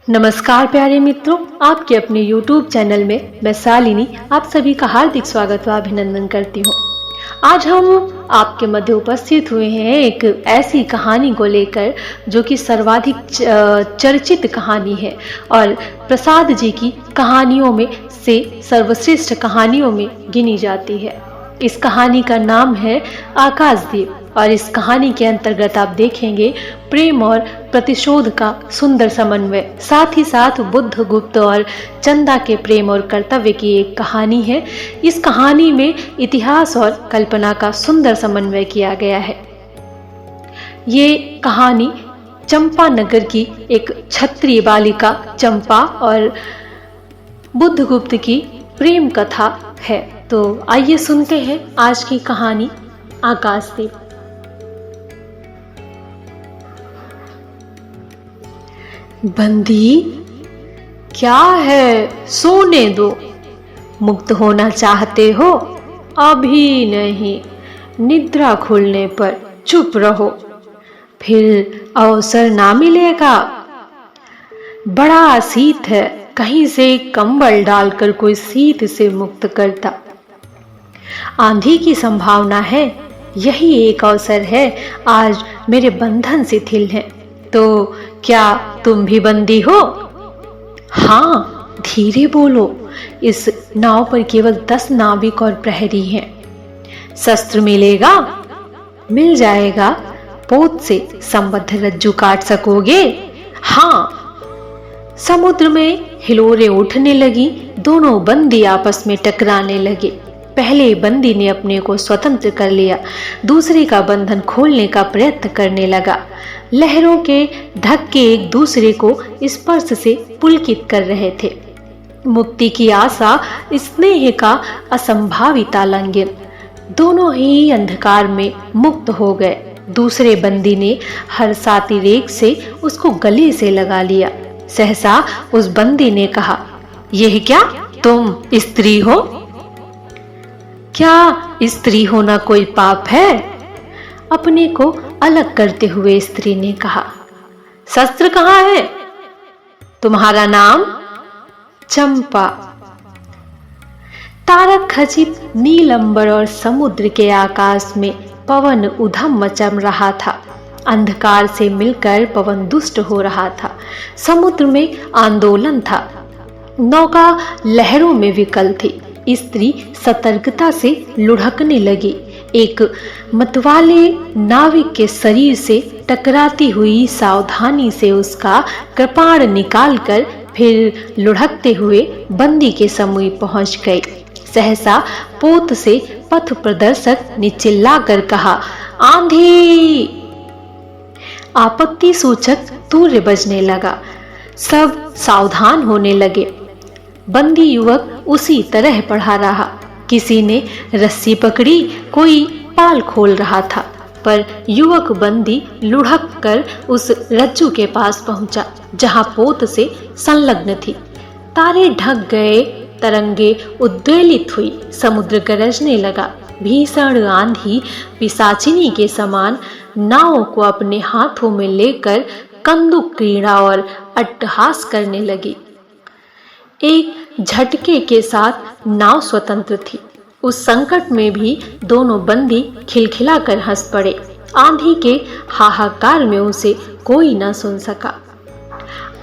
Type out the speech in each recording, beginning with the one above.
नमस्कार प्यारे मित्रों, आपके अपने YouTube चैनल में मैं शालिनी आप सभी का हार्दिक स्वागत व अभिनंदन करती हूँ। आज हम आपके मध्य उपस्थित हुए हैं एक ऐसी कहानी को लेकर जो कि सर्वाधिक चर्चित कहानी है और प्रसाद जी की कहानियों में से सर्वश्रेष्ठ कहानियों में गिनी जाती है। इस कहानी का नाम है आकाशदीप और इस कहानी के अंतर्गत आप देखेंगे प्रेम और प्रतिशोध का सुंदर समन्वय, साथ ही साथ बुद्धगुप्त और चंदा के प्रेम और कर्तव्य की एक कहानी है। इस कहानी में इतिहास और कल्पना का सुंदर समन्वय किया गया है। ये कहानी चंपा नगर की एक क्षत्रिय बालिका चंपा और बुद्धगुप्त की प्रेम कथा है। तो आइए सुनते हैं आज की कहानी आकाशदीप। बंदी क्या है, सोने दो। मुक्त होना चाहते हो? अभी नहीं, निद्रा खुलने पर चुप रहो, फिर अवसर ना मिलेगा। बड़ा शीत है, कहीं से कंबल डालकर कोई शीत से मुक्त करता। आंधी की संभावना है, यही एक अवसर है। आज मेरे बंधन शिथिल हैं, तो क्या तुम भी बंदी हो? हाँ, धीरे बोलो, इस नाव पर केवल 10 नाविक और प्रहरी हैं। शस्त्र मिलेगा? मिल जाएगा। पोत से संबद्ध रज्जू काट सकोगे? हाँ। समुद्र में हिलोरें उठने लगी, दोनों बंदी आपस में टकराने लगे। पहले बंदी ने अपने को स्वतंत्र कर लिया, दूसरे का बंधन खोलने का प्रयत्न करने लगा। लहरों के धक्के एक दूसरे को स्पर्श से पुलकित कर रहे थे। मुक्ति की आशा, स्नेह का असंभावित आलिंगन, दोनों ही अंधकार में मुक्त हो गए। दूसरे बंदी ने हर्षातिरेक से उसको गले से लगा लिया। सहसा उस बंदी ने कहा, यह क्या, तुम स्त्री हो? क्या स्त्री होना कोई पाप है? अपने को अलग करते हुए स्त्री ने कहा। शस्त्र कहाँ है? तुम्हारा नाम? चंपा। तारक खचित नील अंबर और समुद्र के आकाश में पवन उधम मचम रहा था। अंधकार से मिलकर पवन दुष्ट हो रहा था। समुद्र में आंदोलन था, नौका लहरों में विकल थी। स्त्री सतर्कता से लुढ़कने लगी। एक मतवाले नाविक के शरीर से टकराती हुई सावधानी से उसका कृपाण निकालकर फिर लुढ़कते हुए बंदी के समीप पहुंच गई। सहसा पोत से पथ प्रदर्शक ने चिल्लाकर कहा, आंधी! आपत्ति सूचक तूर्य बजने लगा। सब सावधान होने लगे। बंदी युवक उसी तरह पड़ा रहा। किसी ने रस्सी पकड़ी, कोई पाल खोल रहा था, पर युवक बंदी लुढ़क कर उस रज्जू के पास पहुंचा जहां पोत से संलग्न थी। तारे ढक गए, तरंगे उद्वेलित हुई, समुद्र गरजने लगा। भीषण आंधी पिशाचिनी के समान नावों को अपने हाथों में लेकर कंदुक क्रीड़ा और अट्टहास करने लगी। एक झटके के साथ नाव स्वतंत्र थी। उस संकट में भी दोनों बंदी खिलखिलाकर हंस पड़े। आंधी के हाहाकार में उसे कोई न सुन सका।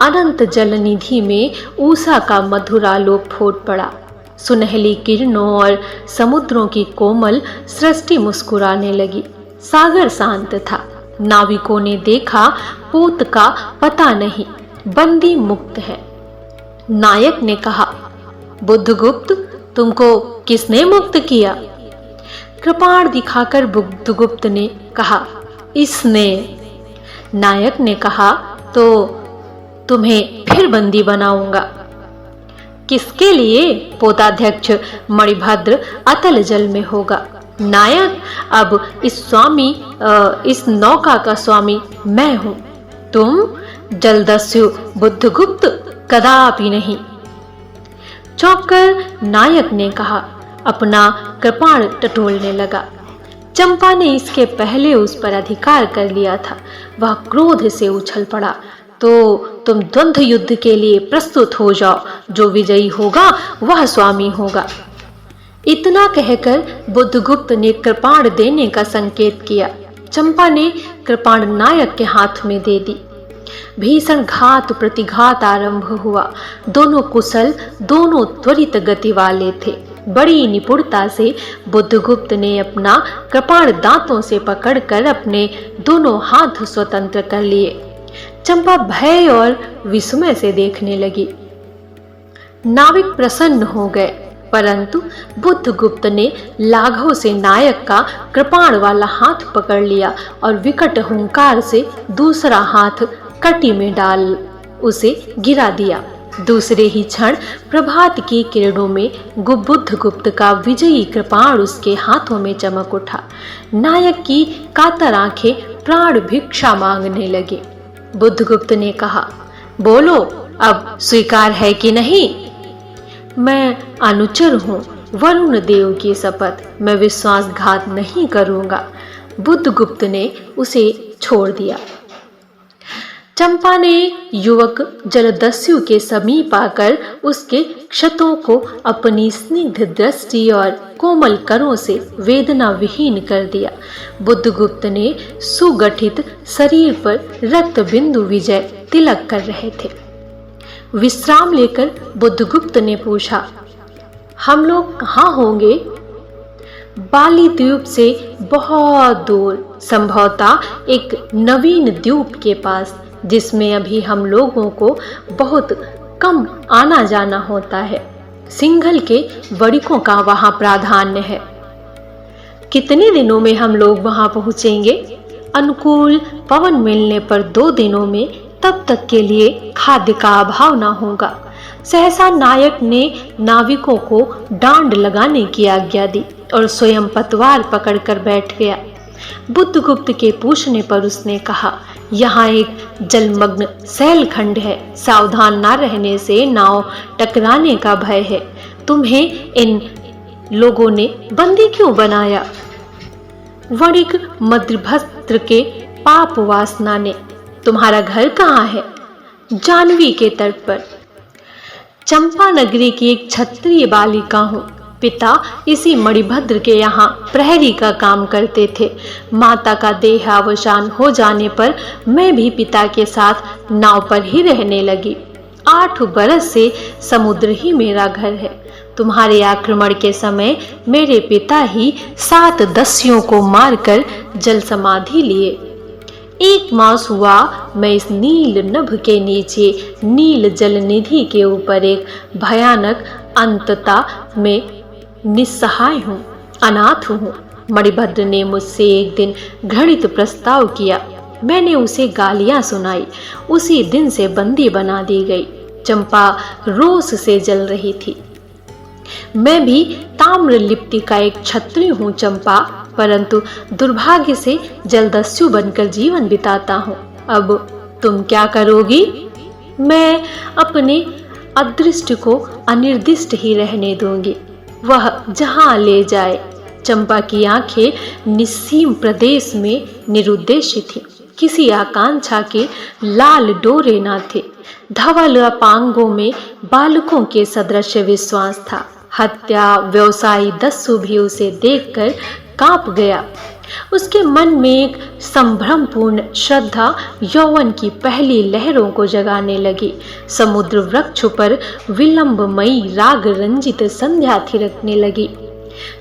अनंत जलनिधि में ऊषा का मधुर आलोक फूट पड़ा। सुनहली किरणों और समुद्रों की कोमल सृष्टि मुस्कुराने लगी। सागर शांत था। नाविकों ने देखा, पोत का पता नहीं, बंदी मुक्त है। नायक ने कहा, बुद्धगुप्त, तुमको किसने मुक्त किया? कृपाण दिखाकर बुद्धगुप्त ने कहा, इसने। नायक ने कहा, तो तुम्हें फिर बंदी बनाऊंगा। किसके लिए? पोताध्यक्ष मणिभद्र अतल जल में होगा। नायक, अब इस नौका का स्वामी मैं हूं। तुम? जलदस्यु बुद्धगुप्त, कदापि नहीं। चौंककर नायक ने कहा, अपना कृपाण टटोलने लगा। चंपा ने इसके पहले उस पर अधिकार कर लिया था। वह क्रोध से उछल पड़ा तो तुम द्वंद्व युद्ध के लिए प्रस्तुत हो जाओ, जो विजयी होगा वह स्वामी होगा। इतना कहकर बुद्धगुप्त ने कृपाण देने का संकेत किया। चंपा ने कृपाण नायक के हाथ में दे दी। भीषण घात प्रतिघात आरंभ हुआ। दोनों कुशल, दोनों त्वरित गति वाले थे। बड़ी निपुणता से बुद्धगुप्त ने अपना कृपाण दांतों से पकड़कर अपने दोनों हाथ स्वतंत्र कर लिए। चंपा भय और विस्मय से देखने लगी। नाविक प्रसन्न हो गए, परंतु बुद्धगुप्त ने लाघव से नायक का कृपाण वाला हाथ पकड़ लिया और विकट हुंकार से दूसरा हाथ कटी में डाल उसे गिरा दिया। दूसरे ही क्षण प्रभात की किरणों में बुद्धगुप्त का विजयी कृपाण उसके हाथों में चमक उठा। नायक की कातर आंखें प्राण भिक्षा मांगने लगी। बुद्धगुप्त ने कहा, बोलो, अब स्वीकार है कि नहीं? मैं अनुचर हूँ, वरुण देव की शपथ, मैं विश्वासघात नहीं करूंगा। बुद्धगुप्त ने उसे छोड़ दिया। चंपा ने युवक जलदस्यु के समीप आकर उसके क्षतों को अपनी स्निग्ध दृष्टि और कोमल करों से वेदना विहीन कर दिया। बुद्धगुप्त ने सुगठित शरीर पर रक्त बिंदु विजय तिलक कर रहे थे। विश्राम लेकर बुद्धगुप्त ने पूछा, हम लोग कहाँ होंगे? बाली द्वीप से बहुत दूर, संभवतः एक नवीन द्वीप के पास, जिसमें अभी हम लोगों को बहुत कम आना जाना होता है। सिंघल के वणिकों का वहां प्राधान्य है। कितने दिनों में हम लोग वहां पहुंचेंगे? अनुकूल पवन मिलने पर 2 दिनों में, तब तक के लिए खाद्य का अभाव न होगा। सहसा नायक ने नाविकों को डांड लगाने की आज्ञा दी और स्वयं पतवार पकड़कर बैठ गया। बुद्धगुप्त के पूछने पर उसने कहा, यहाँ एक जलमग्न सैलखंड है, सावधान न रहने से नाव टकराने का भय है। तुम्हें इन लोगों ने बंदी क्यों बनाया? वणिक मद्रभस्त्र के पाप वासना ने। तुम्हारा घर कहाँ है? जानवी के तट पर। चंपा नगरी की एक क्षत्रिय बालिका हूँ। पिता इसी मणिभद्र के यहाँ प्रहरी का काम करते थे। माता का देहावसान हो जाने पर मैं भी पिता के साथ नाव पर ही रहने लगी। 8 बरस से समुद्र ही मेरा घर है। तुम्हारे आक्रमण के समय मेरे पिता ही 7 दस्युओं को मारकर जल समाधि लिए। 1 मास हुआ मैं इस नील नभ के नीचे नील जल निधि के ऊपर एक भयानक अंतता में निस्सहाय हूँ, अनाथ हूँ। मणिभद्र ने मुझसे एक दिन घृणित प्रस्ताव किया। मैंने उसे गालियां सुनाई। उसी दिन से बंदी बना दी गई। चंपा रोष से जल रही थी। मैं भी ताम्रलिप्ति का एक क्षत्रिय हूँ चंपा, परंतु दुर्भाग्य से जलदस्यु बनकर जीवन बिताता हूँ। अब तुम क्या करोगी? मैं अपने अदृष्ट को अनिर्दिष्ट ही रहने दूंगी, वह जहां ले जाए। चंपा की आंखें निस्सीम प्रदेश में निरुद्देश्य थी। किसी आकांक्षा के लाल डोरे न थे। धवल अपांगों में बालकों के सदृश विश्वास था। हत्या व्यवसायी दस्यु भी उसे देखकर कांप गया। उसके मन में एक संभ्रमपूर्ण श्रद्धा यौवन की पहली लहरों को जगाने लगी। समुद्र वृक्ष पर विलंबमयी राग रंजित संध्या थिरकने लगी।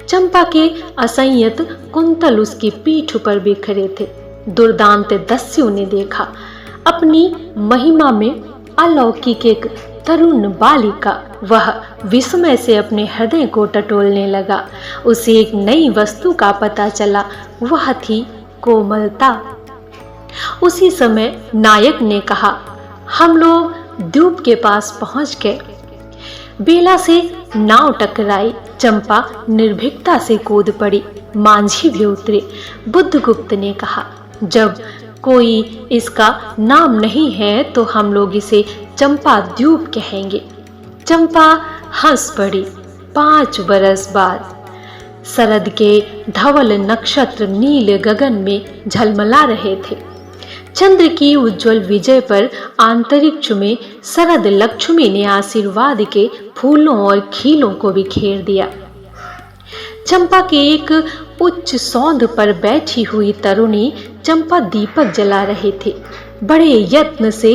चंपा के असंयत कुंतल उसकी पीठ पर बिखरे थे। दुर्दांत दस्यु ने देखा, अपनी महिमा में अलौकिक एक तरुण बालिका। वह विस्मय से अपने हृदय को टटोलने लगा। उसे एक नई वस्तु का पता चला, वह थी कोमलता। उसी समय नायक ने कहा, हम लोग द्वीप के पास पहुंच गए। बेला से नाव टकराई। चंपा निर्भीकता से कूद पड़ी। मांझी भी उतरे। बुद्धगुप्त ने कहा, जब कोई इसका नाम नहीं है तो हम लोग इसे चंपा द्वीप कहेंगे। चंपा हंस पड़ी। 5 बरस बाद शरद के धवल नक्षत्र नील गगन में झलमला रहे थे। चंद्र की उज्जवल विजय पर अंतरिक्ष में शरद लक्ष्मी ने आशीर्वाद के फूलों और खीलों को बिखेर दिया। चंपा के एक उच्च सौंध पर बैठी हुई तरुणी चंपा दीपक जला रहे थे। बड़े यत्न से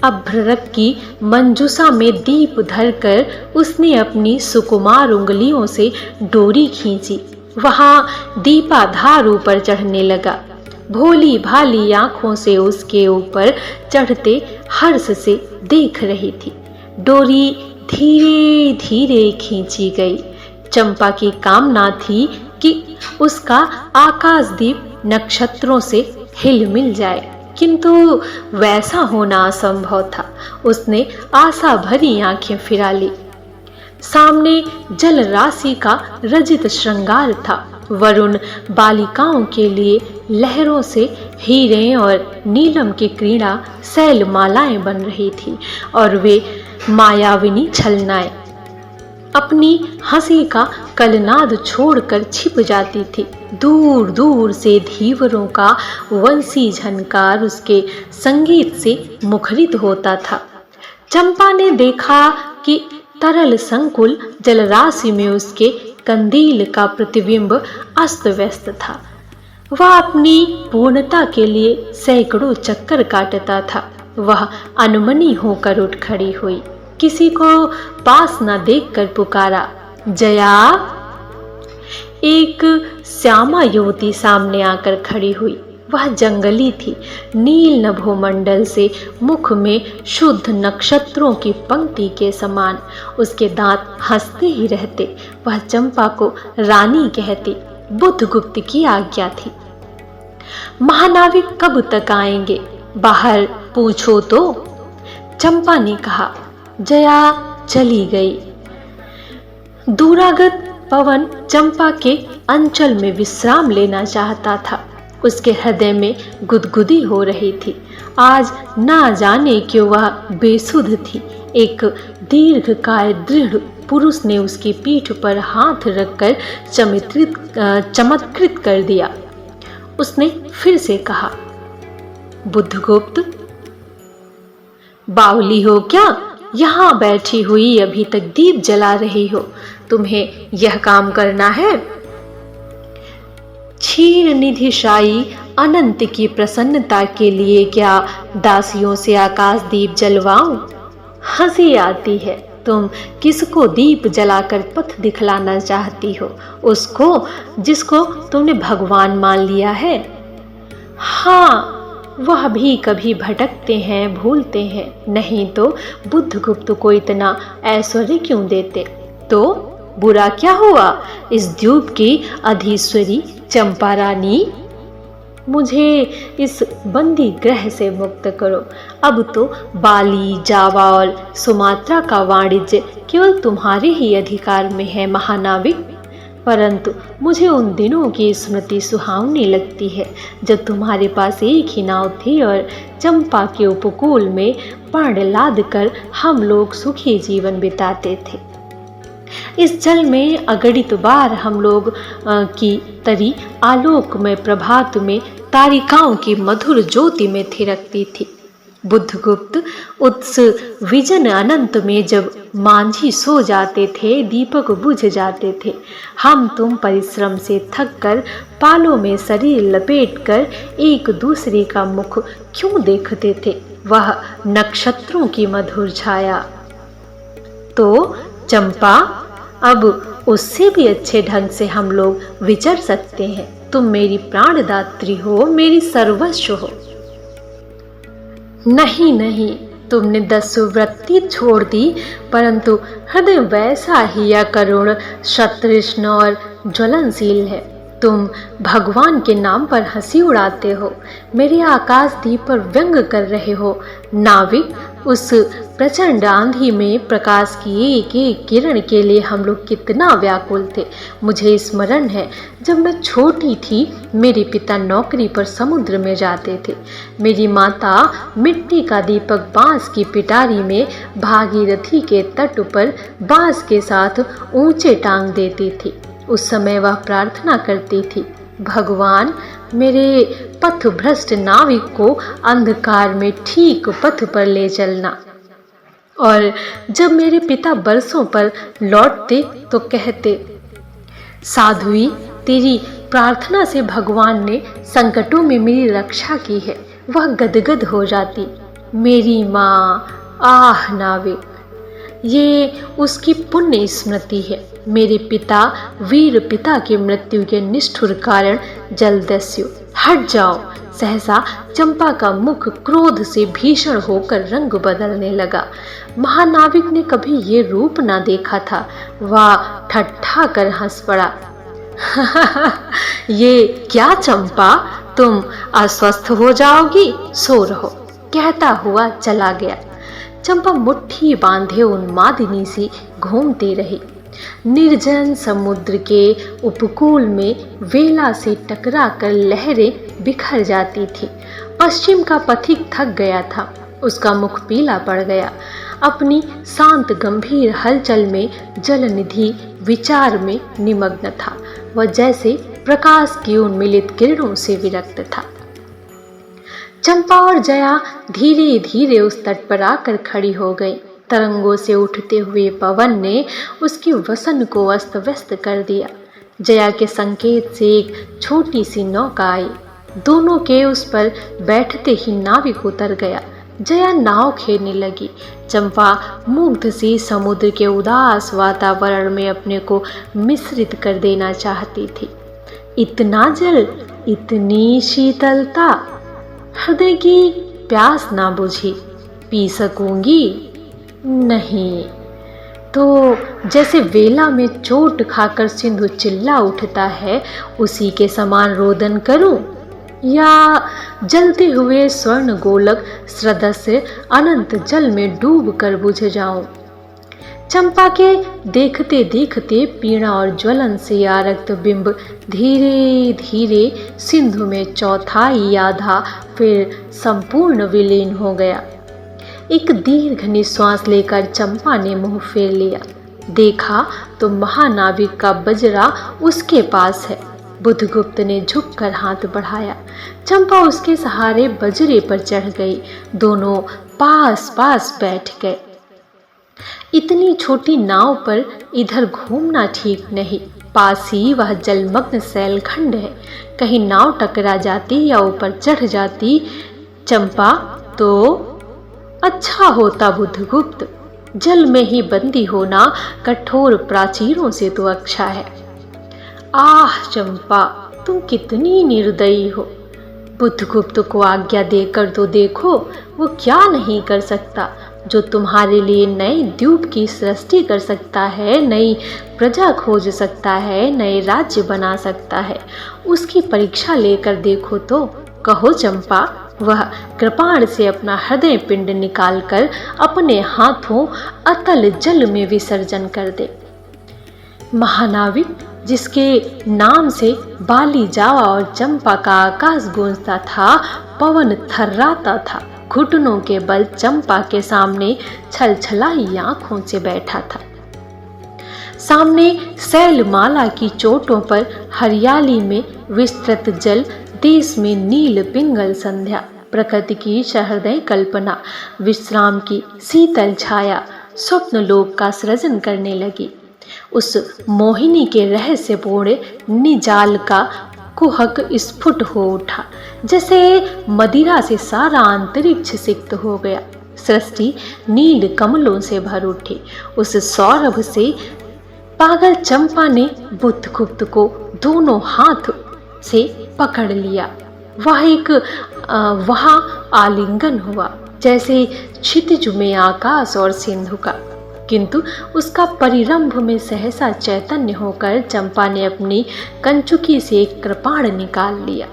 अभ्रक की मंजूषा में दीप धरकर उसने अपनी सुकुमार उंगलियों से डोरी खींची। वहां दीपाधार ऊपर चढ़ने लगा। भोली भाली आंखों से उसके ऊपर चढ़ते हर्ष से देख रही थी। डोरी धीरे धीरे खींची गई। चंपा की कामना थी कि उसका आकाशदीप नक्षत्रों से हिल मिल जाए, किंतु वैसा होना असंभव था। उसने आशा भरी आंखें फिरा ली। सामने जल राशि का रजित श्रृंगार था। वरुण बालिकाओं के लिए लहरों से हीरे और नीलम की क्रीड़ा शैल मालाएं बन रही थी और वे मायाविनी छलनाएं अपनी हंसी का कलनाद छोड़कर छिप जाती थी। दूर दूर से धीवरों का वंशी झनकार उसके संगीत से मुखरित होता था। चंपा ने देखा कि तरल संकुल जलराशि में उसके कंदील का प्रतिबिंब अस्त व्यस्त था। वह अपनी पूर्णता के लिए सैकड़ों चक्कर काटता था। वह अनमनी होकर उठ खड़ी हुई। किसी को पास न देखकर पुकारा, जया। एक श्यामा युवती सामने आकर खड़ी हुई। वह जंगली थी। नील नभोमंडल से मुख में शुद्ध नक्षत्रों की पंक्ति के समान। उसके दांत हंसते ही रहते। वह चंपा को रानी कहती। बुद्धगुप्त की आज्ञा थी। महानाविक कब तक आएंगे? बाहर पूछो तो। चंपा ने कहा। जया चली गई। दूरागत पवन चंपा के अंचल में विश्राम लेना चाहता था। उसके हृदय में गुदगुदी हो रही थी। आज ना जाने क्यों वह बेसुध थी। एक दीर्घकाय दृढ़ पुरुष ने उसकी पीठ पर हाथ रखकर चमत्कृत कर दिया। उसने फिर से कहा, बुद्धगुप्त, बावली हो क्या? यहाँ बैठी हुई अभी तक दीप जला रही हो। तुम्हें यह काम करना है? क्षीर निधिशायी अनंत की प्रसन्नता के लिए क्या दासियों से आकाश दीप जलवाऊं? हंसी आती है। तुम किसको दीप जलाकर पथ दिखलाना चाहती हो? उसको जिसको तुमने भगवान मान लिया है। हाँ, वह भी कभी भटकते हैं, भूलते हैं। नहीं तो बुद्धगुप्त को इतना ऐश्वर्य क्यों देते? तो बुरा क्या हुआ? इस द्वीप की अधीश्वरी चंपा रानी, मुझे इस बंदी ग्रह से मुक्त करो। अब तो बाली, जावा और सुमात्रा का वाणिज्य केवल तुम्हारे ही अधिकार में है महानाविक। परंतु मुझे उन दिनों की स्मृति सुहावनी लगती है जब तुम्हारे पास एक ही नाव थी और चंपा के उपकूल में पर्ण लाद कर हम लोग सुखी जीवन बिताते थे। इस जल में अगणित बार हम लोग की तरी आलोक में प्रभात में तारिकाओं की मधुर ज्योति में थिरकती थी। बुद्धगुप्त, उस विजन अनंत में जब मांझी सो जाते थे, दीपक बुझ जाते थे। हम तुम परिश्रम से थक कर पालों में शरीर लपेटकर एक दूसरे का मुख क्यों देखते थे? वह नक्षत्रों की मधुर छाया। तो चंपा, अब उससे भी अच्छे ढंग से हम लोग विचर सकते हैं। तुम मेरी प्राणदात्री हो, मेरी सर्वस्व हो। नहीं नहीं, तुमने दस्युवृत्ति छोड़ दी, परंतु हृदय वैसा ही अकरुण, सतृष्ण और ज्वलनशील है। तुम भगवान के नाम पर हंसी उड़ाते हो, मेरे आकाशदीप पर व्यंग कर रहे हो। नाविक, उस प्रचंड आंधी में प्रकाश की एक एक किरण के लिए हम लोग कितना व्याकुल थे। मुझे स्मरण है, जब मैं छोटी थी मेरे पिता नौकरी पर समुद्र में जाते थे। मेरी माता मिट्टी का दीपक बांस की पिटारी में भागीरथी के तट पर बांस के साथ ऊंचे टांग देती थी। उस समय वह प्रार्थना करती थी, भगवान मेरे पथ भ्रष्ट नाविक को अंधकार में ठीक पथ पर ले चलना। और जब मेरे पिता बरसों पर लौटते तो कहते, साध्वी, तेरी प्रार्थना से भगवान ने संकटों में मेरी रक्षा की है। वह गदगद हो जाती, मेरी माँ, आह नाविक। ये उसकी पुण्य स्मृति है। मेरे पिता, वीर पिता की मृत्यु के निष्ठुर कारण जलदस्यु, हट जाओ। सहसा चंपा का मुख क्रोध से भीषण होकर रंग बदलने लगा। महानाविक ने कभी ये रूप ना देखा था। वह ठट्ठा कर हंस पड़ा। ये क्या चंपा, तुम अस्वस्थ हो जाओगी, सो रहो, कहता हुआ चला गया। चंपा मुट्ठी बांधे उन्मादिनी सी घूमती रही। निर्जन समुद्र के उपकूल में वेला से टकरा कर लहरें बिखर जाती थी। पश्चिम का पथिक थक गया था, उसका मुख पीला पड़ गया। अपनी शांत गंभीर हलचल में जलनिधि विचार में निमग्न था। वह जैसे प्रकाश की उन्मिलित किरणों से विरक्त था। चंपा और जया धीरे धीरे उस तट पर आकर खड़ी हो गई। तरंगों से उठते हुए पवन ने उसके वसन को अस्त व्यस्त कर दिया। जया के संकेत से एक छोटी सी नौका आई। दोनों के उस पर बैठते ही नाविक उतर गया। जया नाव खेलने लगी। चंपा मुग्ध सी समुद्र के उदास वातावरण में अपने को मिश्रित कर देना चाहती थी। इतना जल, इतनी शीतलता, हृदय की प्यास ना बुझी, पी सकूंगी? नहीं तो जैसे वेला में चोट खाकर सिंधु चिल्ला उठता है, उसी के समान रोदन करूं, या जलते हुए स्वर्ण गोलक सदस्य अनंत जल में डूब कर बुझ जाऊं? चंपा के देखते देखते पीड़ा और ज्वलन से आरक्त बिंब धीरे धीरे सिंधु में चौथाई आधा फिर संपूर्ण विलीन हो गया। एक दीर्घ निश्वास लेकर चंपा ने मुंह फेर लिया। देखा तो महानाविक का बजरा उसके पास है। बुद्धगुप्त ने झुककर हाथ बढ़ाया। चंपा उसके सहारे बजरे पर चढ़ गई। दोनों पास पास बैठ गए। इतनी छोटी नाव पर इधर घूमना ठीक नहीं। पास ही वह जलमग्न शैलखंड है। कहीं नाव टकरा जाती या ऊपर चढ़ जाती चंपा तो अच्छा होता। बुद्धगुप्त, जल में ही बंदी होना कठोर प्राचीरों से तो अच्छा है। आह चंपा, तुम कितनी निर्दयी हो। बुद्धगुप्त को आज्ञा देकर तो देखो, वो क्या नहीं कर सकता। जो तुम्हारे लिए नए द्वीप की सृष्टि कर सकता है, नई प्रजा खोज सकता है, नए राज्य बना सकता है, उसकी परीक्षा लेकर देखो तो। कहो चंपा, वह कृपाण से अपना हृदय पिंड निकालकर अपने हाथों अतल जल में विसर्जन कर दे। महानाविक, जिसके नाम से बाली जावा और चंपा का आकाश गूंजता था, पवन थर्राता था। घुटनों के बल चंपा के सामने छलछलाई आंखों से बैठा था। सामने शैलमाला की चोटों पर हरियाली में विस्तृत जल, देश में नील पिंगल संध्या, प्रकृति की सहृदय कल्पना, विश्राम की शीतल छाया, स्वप्न लोक का सृजन करने लगी। उस मोहिनी के रहस्यपूर्ण निजाल का कुहक स्फुट हो उठा, जैसे मदिरा से सारा अंतरिक्ष सिक्त हो गया। सृष्टि नील कमलों से भर उठी। उस सौरभ से पागल चंपा ने बुद्धगुप्त को दोनों हाथ से पकड़ लिया। वहाँ आलिंगन हुआ, जैसे क्षितिज में आकाश और सिंधु का। किंतु उसका परिरंभ में सहसा चैतन्य होकर चंपा ने अपनी कंचुकी से एक कृपाण निकाल लिया।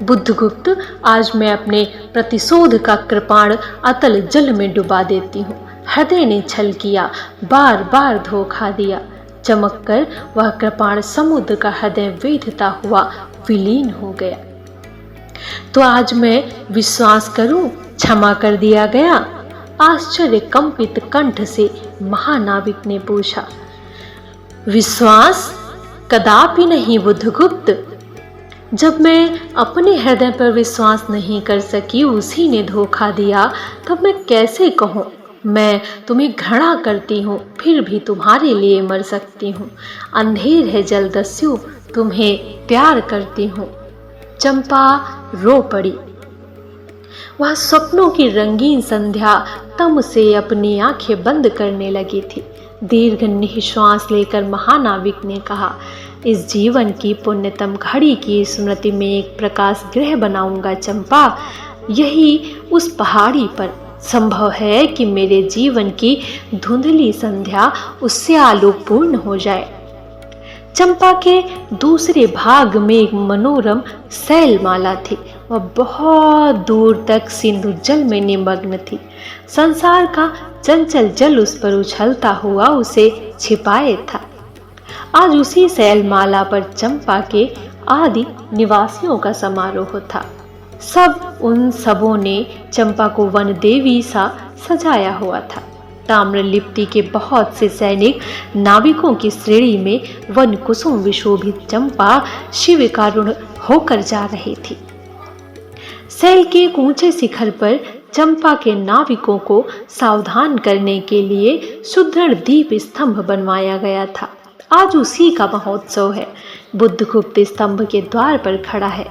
बुद्धगुप्त, आज मैं अपने प्रतिशोध का कृपाण अतल जल में डुबा देती हूँ। हृदय ने छल किया, बार बार धोखा दिया। चमक कर वह कृपाण समुद्र का हृदय वेधता हुआ विलीन हो गया। तो आज मैं विश्वास करूं, क्षमा कर दिया गया? आश्चर्य कंपित कंठ से महानाविक ने पूछा। विश्वास? कदापि नहीं बुद्धगुप्त। जब मैं अपने हृदय पर विश्वास नहीं कर सकी, उसी ने धोखा दिया, तब मैं कैसे कहूँ मैं तुम्हें घृणा करती हूँ, फिर भी तुम्हारे लिए मर सकती हूँ। अंधेर है जलदस्यु, तुम्हें प्यार करती हूँ। चंपा रो पड़ी। वह स्वप्नों की रंगीन संध्या तम से अपनी आंखें बंद करने लगी थी। दीर्घ निश्वास लेकर महानाविक ने कहा, इस जीवन की पुण्यतम घड़ी की स्मृति में एक प्रकाश गृह बनाऊंगा चंपा। यही उस पहाड़ी पर संभव है कि मेरे जीवन की धुंधली संध्या उससे आलोकपूर्ण हो जाए। चंपा के दूसरे भाग में एक मनोरम शैलमाला थी। वह बहुत दूर तक सिंधु जल में निमग्न थी। संसार का चंचल जल उस पर उछलता हुआ उसे छिपाए था। आज उसी शैलमाला पर चंपा के आदि निवासियों का समारोह था। उन सबों ने चंपा को वन देवी सा सजाया हुआ था। ताम्रलिप्ति के बहुत से सैनिक नाविकों की श्रेणी में वन कुसुम विशोभित चंपा शिविकारूढ़ होकर जा रही थी। शैल के एक ऊंचे शिखर पर चंपा के नाविकों को सावधान करने के लिए सुदृढ़ दीप स्तंभ बनवाया गया था। आज उसी का महोत्सव है। बुद्धगुप्त स्तंभ के द्वार पर खड़ा है।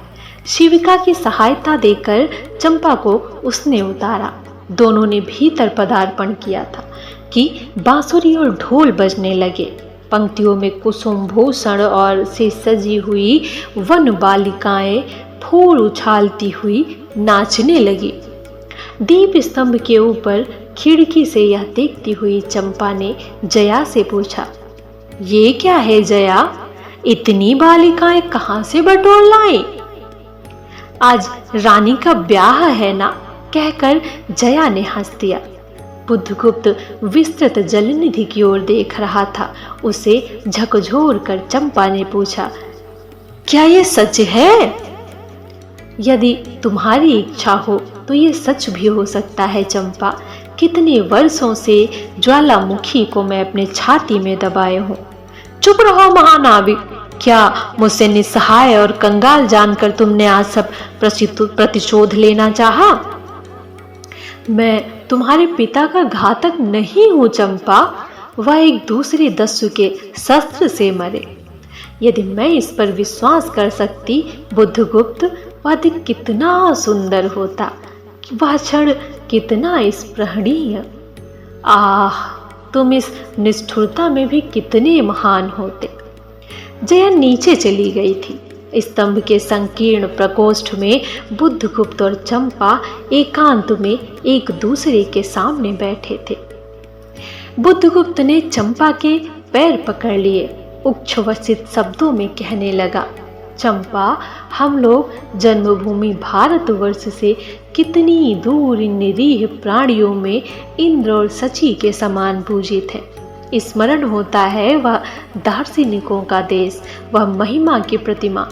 शिविका की सहायता देकर चंपा को उसने उतारा। दोनों ने भीतर पदार्पण किया था कि बांसुरी और ढोल बजने लगे। पंक्तियों में कुसुम भूषण और से सजी हुई वन बालिकाएं फूल उछालती हुई नाचने लगी। दीप स्तंभ के ऊपर खिड़की से यह देखती हुई चंपा ने जया से पूछा, ये क्या है जया? इतनी बालिकाएं कहां से बटोर लाई? आज रानी का ब्याह है ना, कहकर जया ने हंस दिया। बुद्धगुप्त विस्तृत जलनिधि की ओर देख रहा था। उसे झकझोर कर चंपा ने पूछा, क्या ये सच है? यदि तुम्हारी इच्छा हो तो ये सच भी हो सकता है चंपा। कितने वर्षों से ज्वालामुखी को मैं अपने छाती में दबाए हूँ। चुप रहो महानाविक। क्या मुझसे निस्सहाय और कंगाल जानकर तुमने आज सब प्रतिशोध लेना चाहा? मैं तुम्हारे पिता का घातक नहीं हूं चंपा। वह एक दूसरे दस्यु के शस्त्र से मरे। यदि मैं इस पर विश्वास कर सकती बुद्धगुप्त, वह दिन कितना सुंदर होता, वह क्षण कितना स्पृहणीय। आह, तुम इस निष्ठुरता में भी कितने महान होते। जया नीचे चली गई थी। स्तंभ के संकीर्ण प्रकोष्ठ में बुद्धगुप्त और चंपा एकांत में एक दूसरे के सामने बैठे थे। बुद्धगुप्त ने चंपा के पैर पकड़ लिए। उच्छ्वसित शब्दों में कहने लगा, चंपा, हम लोग जन्मभूमि भारतवर्ष से कितनी दूर इन निरीह प्राणियों में इंद्र और शची के समान पूजित है। स्मरण होता है वह दार्शनिकों का देश, वह महिमा की प्रतिमा।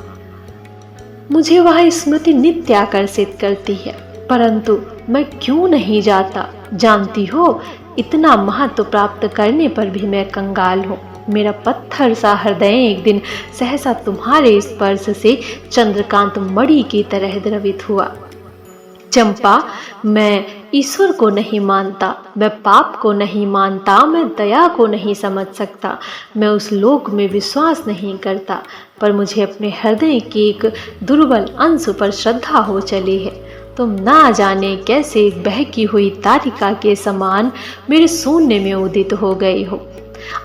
मुझे वह स्मृति नित्य आकर्षित करती है, परंतु मैं क्यों नहीं जाता? जानती हो, इतना महत्व प्राप्त करने पर भी मैं कंगाल हूँ। मेरा पत्थर सा हृदय एक दिन सहसा तुम्हारे स्पर्श से चंद्रकांत मणि की तरह द्रवित हुआ। चंपा, मैं ईश्वर को नहीं मानता, मैं पाप को नहीं मानता, मैं दया को नहीं समझ सकता, मैं उस लोक में विश्वास नहीं करता, पर मुझे अपने हृदय के एक दुर्बल अंश पर श्रद्धा हो चली है। तुम ना जाने कैसे एक बहकी हुई तारिका के समान मेरे शून्य में उदित हो गई हो।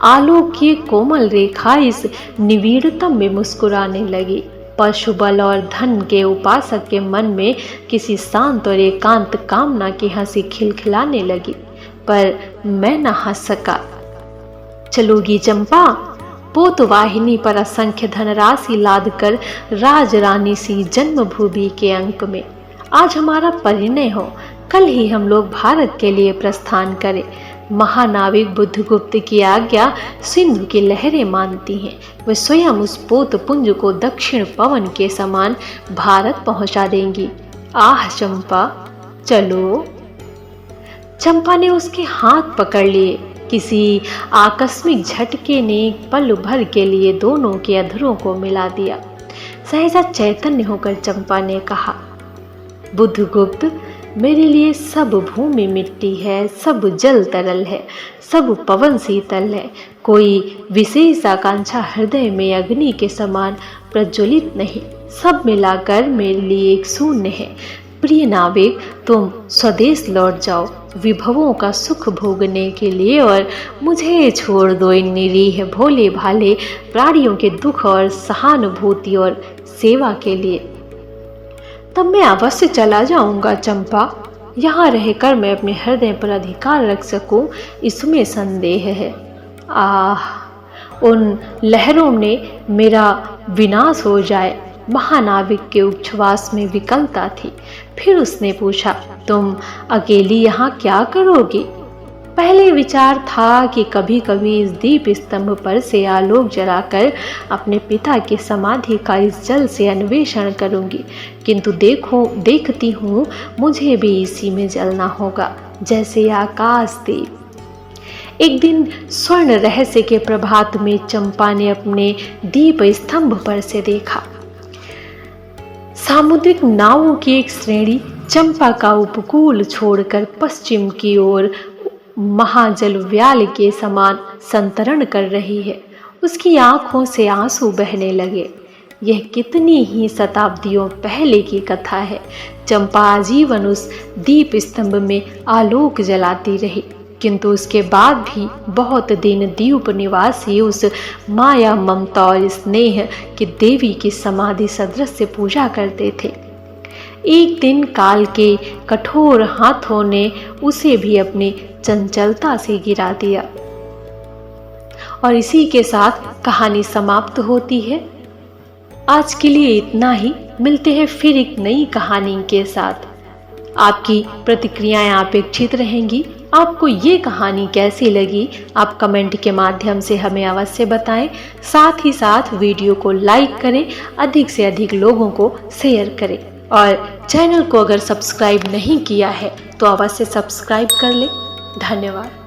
आलोक की कोमल रेखा इस निविड़तम में मुस्कुराने लगी। पशु बल और धन के उपासक के मन में किसी शांत और एकांत कामना की हंसी खिलखिलाने लगी, पर मैं न हंस सका। चलोगी चंपा? पोतवाहिनी पर असंख्य धनराशि लाद कर राजरानी सी जन्मभूमि के अंक में आज हमारा परिणय हो। कल ही हम लोग भारत के लिए प्रस्थान करें। महानाविक बुद्धगुप्त की आज्ञा सिंधु की लहरें मानती हैं। वे स्वयं उस पोतपुंज को दक्षिण पवन के समान भारत पहुंचा देंगी। आह चंपा, चलो। चंपा ने उसके हाथ पकड़ लिए। किसी आकस्मिक झटके ने पल भर के लिए दोनों के अधरों को मिला दिया। सहसा चैतन्य होकर चंपा ने कहा, बुद्धगुप्त, मेरे लिए सब भूमि मिट्टी है, सब जल तरल है, सब पवन शीतल है। कोई विशेष आकांक्षा हृदय में अग्नि के समान प्रज्वलित नहीं। सब मिलाकर मेरे लिए एक शून्य है। प्रिय नाविक, तुम स्वदेश लौट जाओ विभवों का सुख भोगने के लिए और मुझे छोड़ दो इन निरीह भोले भाले प्राणियों के दुख और सहानुभूति और सेवा के लिए। तब मैं अवश्य चला जाऊंगा चंपा। यहाँ रहकर मैं अपने हृदय पर अधिकार रख सकूं, इसमें संदेह है। आह, उन लहरों ने मेरा विनाश हो जाए। महानाविक के उच्छ्वास में विकलता थी। फिर उसने पूछा, तुम अकेली यहाँ क्या करोगी? पहले विचार था कि कभी कभी इस दीप स्तंभ पर से आलोक जलाकर अपने पिता की समाधि का इस जल से अन्वेषण करूंगी, किंतु देखती हूँ मुझे भी इसी में जलना होगा, जैसे आकाश दीप। एक दिन स्वर्ण रहस्य के प्रभात में चंपा ने अपने दीप स्तंभ पर से देखा। सामुद्रिक नावों की एक श्रेणी चंपा का उपकूल छोड़कर पश्चिम की ओर महाजल व्याल के समान संतरण कर रही है। उसकी आंखों से आंसू बहने लगे। यह कितनी ही शताब्दियों पहले की कथा है। चंपा आजीवन उस दीप स्तंभ में आलोक जलाती रही, किंतु उसके बाद भी बहुत दिन द्वीप निवासी उस माया, ममता और स्नेह की देवी की समाधि सदृश पूजा करते थे। एक दिन काल के कठोर हाथों ने उसे भी अपनी चंचलता से गिरा दिया। और इसी के साथ कहानी समाप्त होती है। आज के लिए इतना ही। मिलते हैं फिर एक नई कहानी के साथ। आपकी प्रतिक्रियाएं अपेक्षित रहेंगी। आपको ये कहानी कैसी लगी, आप कमेंट के माध्यम से हमें अवश्य बताएं। साथ ही साथ वीडियो को लाइक करें, अधिक से अधिक लोगों को शेयर करें और चैनल को अगर सब्सक्राइब नहीं किया है तो अवश्य सब्सक्राइब कर लें। धन्यवाद।